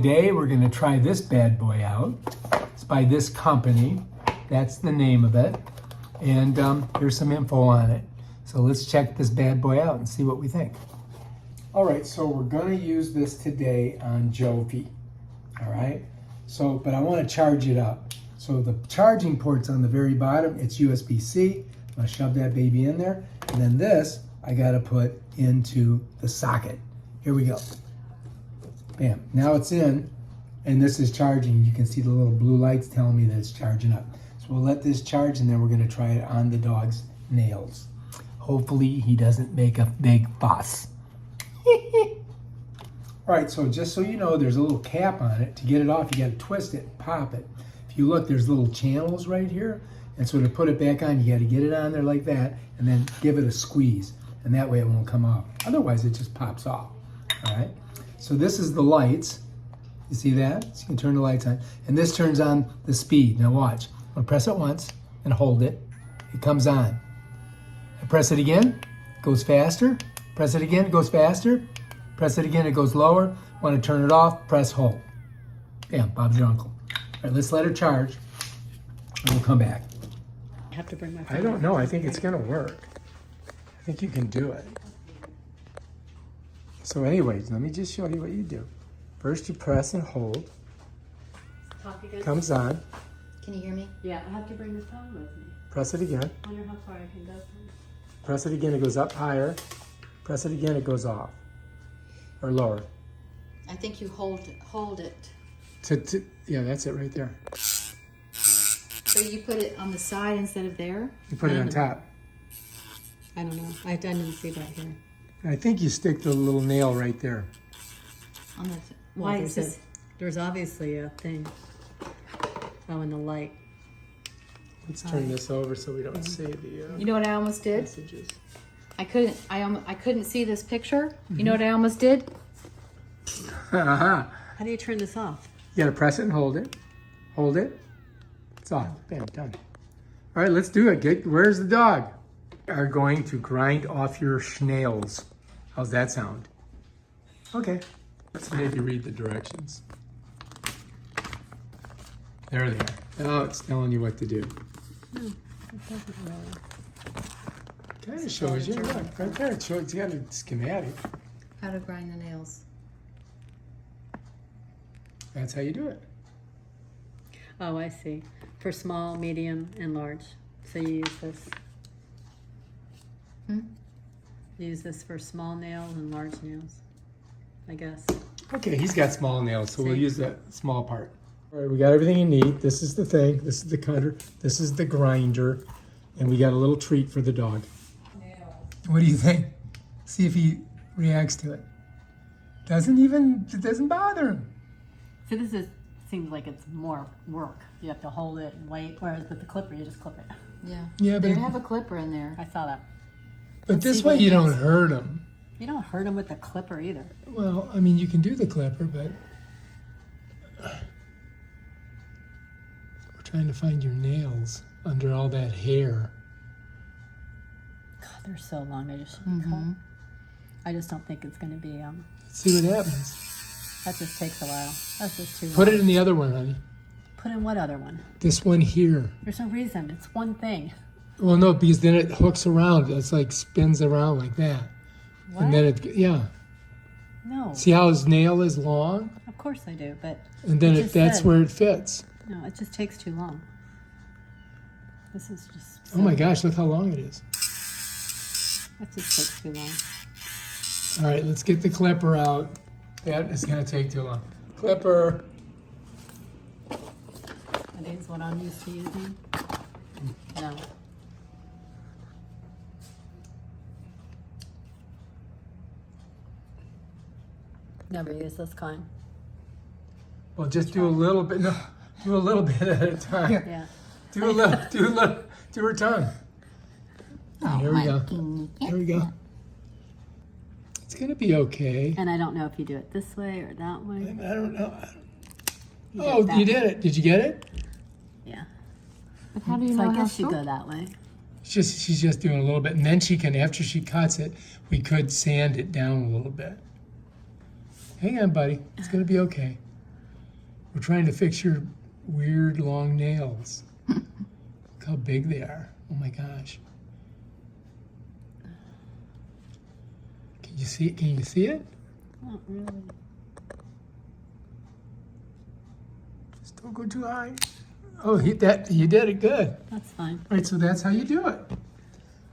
today we're going to try this bad boy out. It's by this company. That's the name of it. And here's some info on it. So let's check this bad boy out and see what we think. All right, so we're going to use this today on Jobi. All right, so but I want to charge it up. So the charging port's on the very bottom. It's USB-C. I'm going to shove that baby in there. And then this I got to put into the socket. Here we go. Bam. Now it's in, and this is charging. You can see the little blue lights telling me that it's charging up. So we'll let this charge, and then we're going to try it on the dog's nails. Hopefully he doesn't make a big fuss. All right, so just so you know, there's a little cap on it. To get it off, you got to twist it and pop it. If you look, there's little channels right here. And so to put it back on, you got to get it on there like that, and then give it a squeeze. And that way it won't come off. Otherwise, it just pops off. All right. So this is the lights. You see that? So you can turn the lights on. And this turns on the speed. Now watch. I'm going to press it once and hold it. It comes on. I press it again. It goes faster. Press it again. It goes faster. Press it again. It goes lower. Want to turn it off? Press hold. Bam. Bob's your uncle. All right. Let's let her charge. And we'll come back. I have to bring my phone. I don't know. I think it's going to work. I think you can do it. So anyways, let me just show you what you do. First you press and hold. Talk again. Comes on. Can you hear me? Yeah, I have to bring the phone with me. Press it again. I wonder how far I can go from. Press it again, it goes up higher. Press it again, it goes off. Or lower. I think you hold it. Yeah, that's it right there. So you put it on the side instead of there? You put it on top. I don't know. I didn't see that here. I think you stick the little nail right there. On the Why is this? There's obviously a thing. Oh, in the light. Let's turn this over so we don't see the You know what I almost did? messages. I couldn't see this picture. You know what I almost did? Aha. How do you turn this off? You gotta press it and hold it. Hold it. It's off. Bam, done. All right, let's do it. Where's the dog? Are going to grind off your schnails. How's that sound? Okay. Let's maybe read the directions. There they are. Now it's telling you what to do. It doesn't really. Kind of shows you. Look, right there. It shows you got a schematic. How to grind the nails. That's how you do it. Oh, I see. For small, medium, and large. So you use this. Hmm? You use this for small nails and large nails, I guess. Okay, he's got small nails, so we'll See? use that small part. All right, we got everything you need. This is the thing. This is the cutter. This is the grinder. And we got a little treat for the dog. What do you think? See if he reacts to it. It doesn't bother him. So seems like it's more work. You have to hold it and wait, whereas with the clipper, you just clip it. Yeah. Yeah, They but, have a clipper in there. I saw that. but this see way what you it don't is. hurt him. You don't hurt them with the clipper either. Well, I mean, you can do the clipper, but we're trying to find your nails under all that hair. God, they're so long. They just shouldn't cut. I just don't think it's going to be. Let's see what happens. That just takes a while. That's just too long. Put it in the other one, honey. Put in what other one? This one here. There's no reason. It's one thing. Well, no, because then it hooks around. It's like spins around like that. What? And then yeah. No. See how his nail is long? Of course I do, but And then It just that's said- where it fits. no, it just takes too long. This is just. Oh my gosh, look how long it is. That just takes too long. All right, let's get the clipper out. That is going to take too long. Clipper. Are these what I'm used to using? No. Never use this kind. Well, just do a little bit. No, do a little bit at a time. Yeah. Do a little. Do her tongue. Oh, Here we my go. goodness. Here we go. It's going to be okay. And I don't know if you do it this way or that way. I don't know. You Oh, get you that. did it. Did you get it? Yeah. But how do you So know I how guess you to? go that way. She's just doing a little bit. And then she can, after she cuts it, we could sand it down a little bit. Hang on, buddy. It's going to be okay. We're trying to fix your weird long nails. Look how big they are. Oh my gosh. Can you see it? Can you see it? Not really. Just don't go too high. Oh, you did it good. That's fine. All right, so that's how you do it. All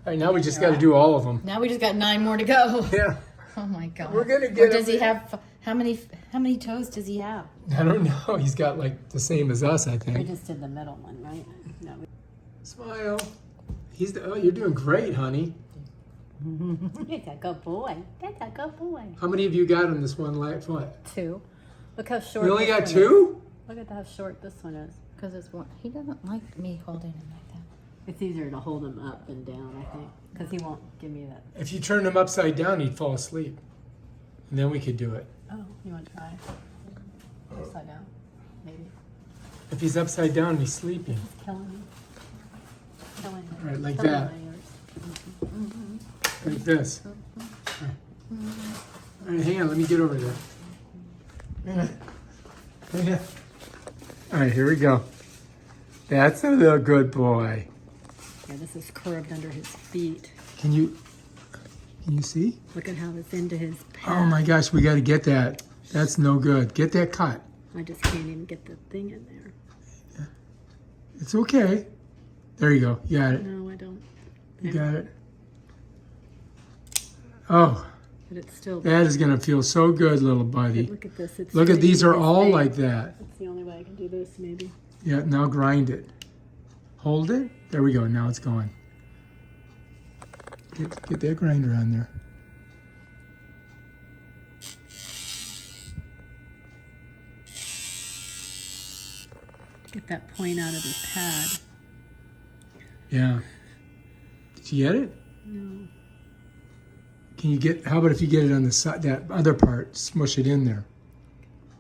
right, now we just got to do all of them. Now we just got 9 more to go. Yeah. Oh my god. We're gonna get Or does him- he have how many toes does he have? I don't know. He's got like the same as us, I We think. just did the middle one, right? No. Smile. Oh, you're doing great, honey. That's a good boy. That's a good boy. How many of you got on this one foot? 2. Look how short. You only this got one 2? is. Look at how short this one is. Because it's one. He doesn't like me holding him like that. It's easier to hold him up and down, I think, because he won't give me that. If you turned him upside down, he'd fall asleep. And then we could do it. Oh, you want to try? Upside down, maybe. If he's upside down, he's sleeping. Killing me. Killing me. All right, like Killing that. my ears. Like this. All right, hang on. Let me get over there. Yeah. All right, here we go. That's a little good boy. Yeah, this is curved under his feet. Can you see? Look at how it's into his pad. Oh my gosh, we got to get that. That's no good. Get that cut. I just can't even get the thing in there. It's okay. There you go. You got it. No, I don't. You got it. Oh, But it's still. that is going to feel so good, little buddy. Look at this. It's Look at straight these into are his all face. like that. That's the only way I can do this, maybe. Yeah, now grind it. Hold it. There we go. Now it's going. Get that grinder on there. Get that point out of his pad. Yeah. Did you get it? No. Can you get, how about if you get it on the side, that other part, smush it in there.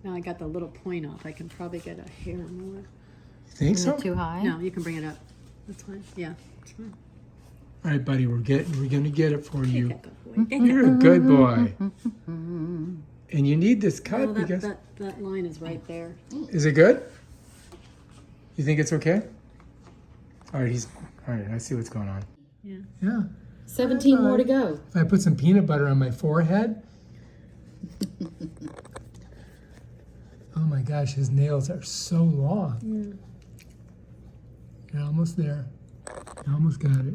Now I got the little point off. I can probably get a hair more. You think Isn't so? it too high? No, you can bring it up. That's fine. Yeah. It's fine. All right, buddy, we're gonna get it for you. Take that good boy. You're a good boy. And you need this cut Oh, because, that line is right there. is it good? You think it's okay? All right, I see what's going on. Yeah. Yeah. 17 more to go. If I put some peanut butter on my forehead. Oh my gosh, his nails are so long. Yeah. You're almost there. You almost got it.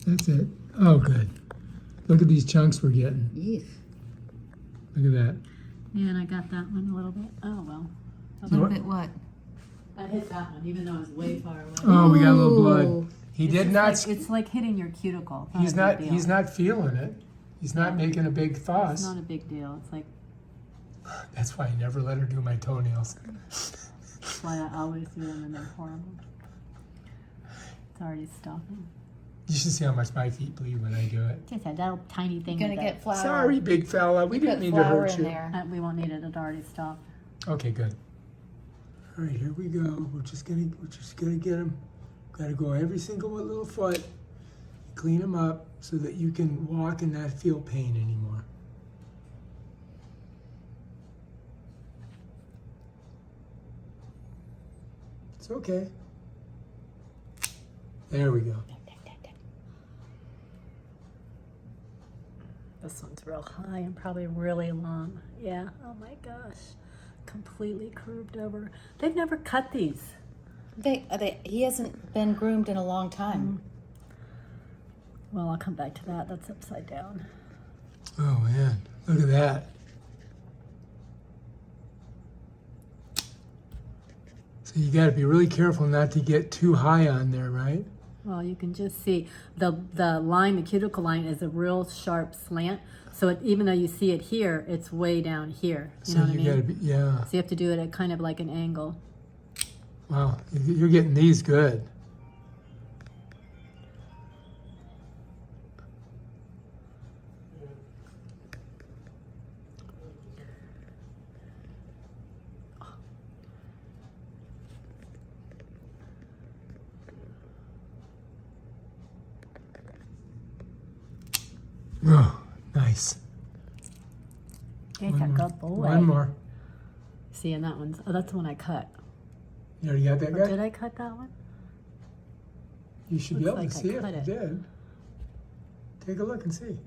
That's it. Oh, good. Look at these chunks we're getting. Yeesh. Look at that. Yeah, and I got that one a little bit. Oh, well. A little bit what? I hit that one, even though it was way far away. Oh, we got a little blood. Ooh. He It's did just not. like- it's like hitting your cuticle. It's He's a not. big deal. He's not feeling it. He's not making a big It's fuss. not a big deal. It's like, That's why I never let her do my toenails. that's why I always do them and they're horrible. It's already stopping. You should see how much my feet bleed when I do it. Just a little tiny thing. You're gonna with get flour. Sorry, big fella. We didn't Put mean to flour hurt in you. there. We won't need it. It already stopped. Okay, good. All right, here we go. We're just gonna get him. Got to go every single little foot, clean him up so that you can walk and not feel pain anymore. It's okay. There we go. This one's real high and probably really long. Yeah. Oh my gosh. Completely curved over. They've never cut these. He hasn't been groomed in a long time. Well, I'll come back to that. That's upside down. Oh man, look at that. So you got to be really careful not to get too high on there, right? Well, you can just see the line, the cuticle line is a real sharp slant. So even though you see it here, it's way down here. You know what I mean? got to be, yeah. So you have to do it at kind of like an angle. Wow, you're getting these good. Oh, nice. It's a good boy. One more. See, and that one's, oh, that's the one I cut. You already got that Or guy? did I cut that one? You should be Looks able to like I see it cut if you it. did. Take a look and see.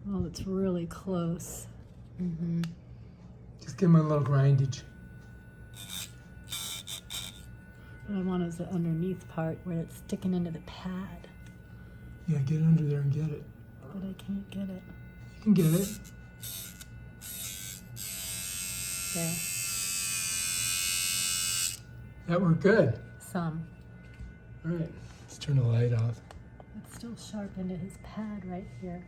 Oh, it's really close. Just give him a little grindage. What I want is the underneath part where it's sticking into the pad, Yeah, get under there and get it. but I can't get it. You can get it. There, That worked good. some. All right, let's turn the light off. It's still sharp into his pad right here.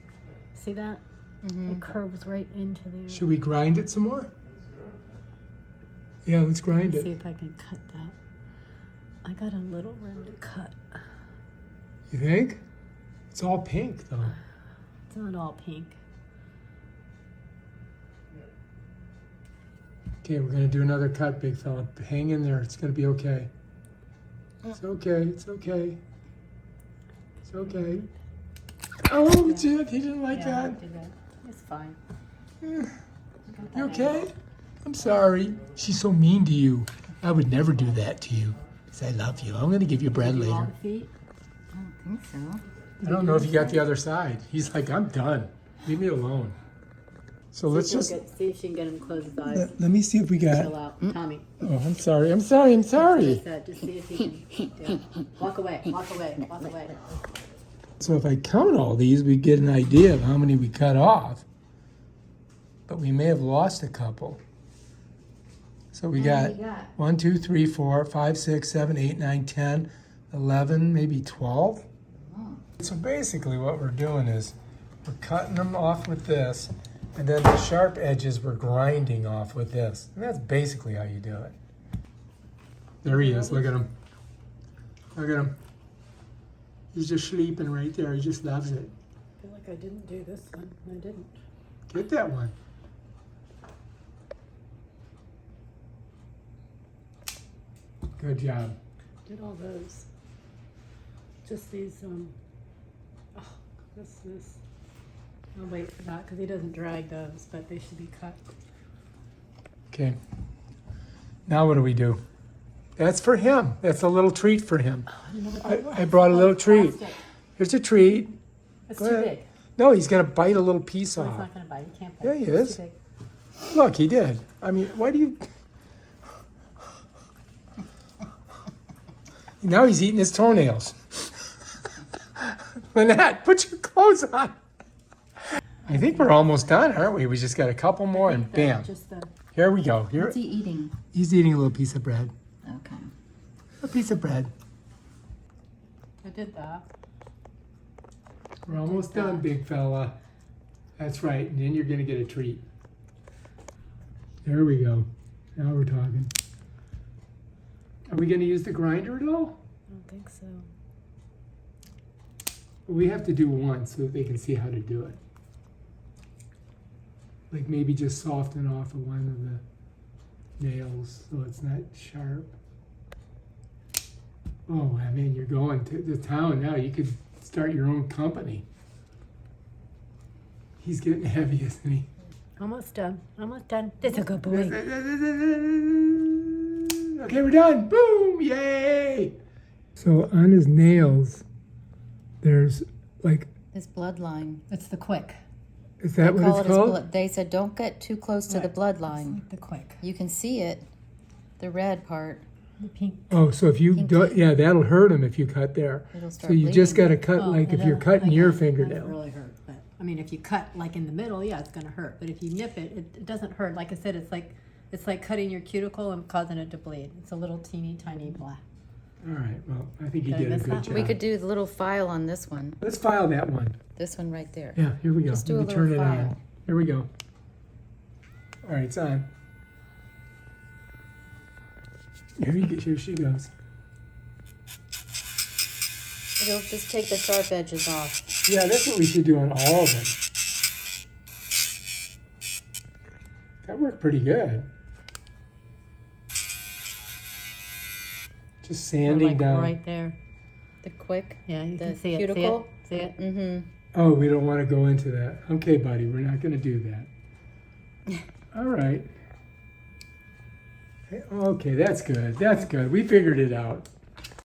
See that? It curves right into there. Should we grind it some more? Yeah, let's grind Let's see it. if I can cut that. I got a little room to cut. You think? It's all pink though. It's not all pink. Okay, we're gonna do another cut, big fella. Hang in there. It's gonna be okay. It's okay. It's okay. It's okay. Oh, Jed, he didn't like Yeah, I that. did that. It's fine. You okay? I'm sorry. She's so mean to you. I would never do that to you. Because I love you. I'm gonna give you bread Do all later. the feet? I don't think so. I don't know if you got the other side. He's like, I'm done. Leave me alone. So let's just See if she can get him to close his eyes. let me see if we got. Chill out. Tommy. Oh, I'm sorry. I'm sorry. I'm sorry. Just see if he can. Yeah. Walk away. Walk away. Walk away. So if I count all these, we get an idea of how many we cut off. But we may have lost a couple. So we got 1, 2, 3, 4, 5, 6, 7, 8, 9, 10, 11, maybe 12. So basically what we're doing is we're cutting them off with this, and then the sharp edges we're grinding off with this. And that's basically how you do it. There he is. Look at him. Look at him. He's just sleeping right there. He just loves it. I feel like I didn't do this one. I didn't. Get that one. Good job. Did all those. Just these, oh, this. I'll wait for that because he doesn't drag those, but they should be cut. Okay. Now what do we do? That's for him. That's a little treat for him. I brought a little treat. Plastic. Here's a treat. It's Go too ahead. big. No, he's gonna bite a little piece No, he's off. not going to bite. He can't bite. Yeah, he It's is. too big. Look, he did. I mean, why do you? Now he's eating his toenails. Lynette, put your clothes on. I think we're almost done, aren't we? We just got a couple more and bam. Just the. Here we go. Here, What's he eating? he's eating a little piece of bread. Okay. A piece of bread. I did that. We're almost done, big fella. That's right. And then you're going to get a treat. There we go. Now we're talking. Are we going to use the grinder at all? I don't think so. We have to do one so that they can see how to do it. Like maybe just soften off of one of the nails so it's not sharp. Oh, I mean, you're going to the town now. You could start your own company. He's getting heavy, isn't he? Almost done. Almost done. That's a good boy. Okay, we're done. Boom! Yay! So on his nails, there's like, His bloodline. It's the quick. is that what Call it's it his called? blood. They said don't get too close to the It's bloodline. like the quick. You can see it, the red part. The pink. Oh, so if you Pink. do, yeah, that'll hurt him if you cut there. It'll So start you just got bleeding. to cut like if and you're it'll- cutting your again, that'll fingernail. really hurt. But I mean, if you cut like in the middle, yeah, it's gonna hurt. But if you nip it, it doesn't hurt. Like I said, it's like cutting your cuticle and causing it to bleed. It's a little teeny tiny black. All right, well, I think you Did I did a miss good that? job. We could do the little file on this one. Let's file that one. This one right there. Yeah, here we go. Just do Let a me turn it little on. file. Here we go. All right, it's on. Here she goes. It'll just take the sharp edges off. Yeah, that's what we should do on all of them. That worked pretty good. Just sanding like down. right there. The quick. Yeah, you The can see cuticle? it. See it. Mm-hmm. Oh, we don't want to go into that. Okay, buddy, we're not going to do that. All right. Okay, that's good. That's good. We figured it out.